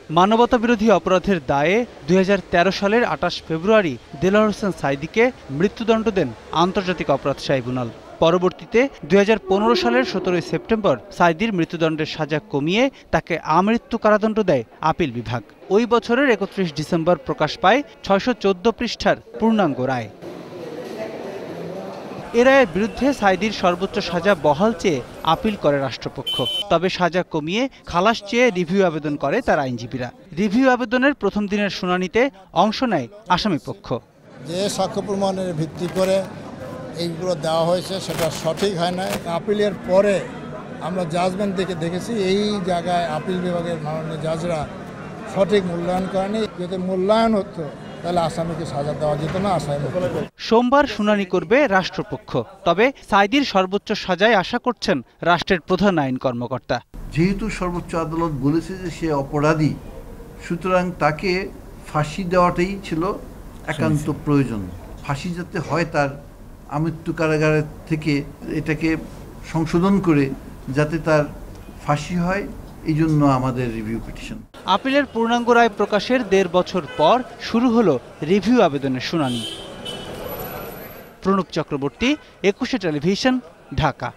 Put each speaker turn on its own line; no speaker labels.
মানবতাবিরোধী অপরাধের দায়ে 2013 সালের 28 ফেব্রুয়ারি দেলোয়ার হোসেন সাঈদীকে মৃত্যুদণ্ড দেন আন্তর্জাতিক অপরাধ ট্রাইব্যুনাল। পরবর্তীতে 2015 সালের 17 সেপ্টেম্বর সাঈদীর মৃত্যুদণ্ডের সাজা কমিয়ে তাকে আমৃত্যু কারাদণ্ড দেয় আপিল বিভাগ। ওই বছরের 31 ডিসেম্বর প্রকাশ পায় 614 পৃষ্ঠার পূর্ণাঙ্গ রায়। এ রায়ের বিরুদ্ধে সাঈদীর সর্বোচ্চ সাজা বহাল চেয়ে আপিল করে রাষ্ট্রপক্ষ। তবে সাজা কমিয়ে খালাস চেয়ে রিভিউ আবেদন করে তার আইনজীবীরা। রিভিউ আবেদনের প্রথম দিনের শুনানিতে অংশ নেয় আসামিপক্ষ।
যে সাক্ষ্য প্রমাণের ভিত্তি করে এইগুলো দেওয়া হয়েছে সেটা সঠিক হয় না। আপিলের পরে আমরা জাজমেন্ট দেখেছি এই জায়গায় আপিল বিভাগের মাননীয় জাজরা সঠিক মূল্যায়ন করেনি। যদি মূল্যায়ন হতো তাহলে আসামিকে সাজা দেওয়া যেত না।
সোমবার শুনানি করবে রাষ্ট্রপক্ষ। তবে সাঈদীর সর্বোচ্চ সাজায় আশা করছেন রাষ্ট্রের প্রধান আইন কর্মকর্তা।
যেহেতু সর্বোচ্চ আদালত বলেছে যে সে অপরাধী, সুতরাং তাকে ফাঁসি দেওয়াটাই ছিল একান্ত প্রয়োজন। ফাঁসি যাতে হয় তার আমৃত্যু কারাগারের থেকে এটাকে সংশোধন করে যাতে তার ফাঁসি হয়, এই জন্য আমাদের রিভিউ পিটিশন।
আপিলের পূর্ণাঙ্গ রায় প্রকাশের 1.5 বছর পর শুরু হলো রিভিউ আবেদনের শুনানি। প্রণব চক্রবর্তী, 21 টেলিভিশন, ঢাকা।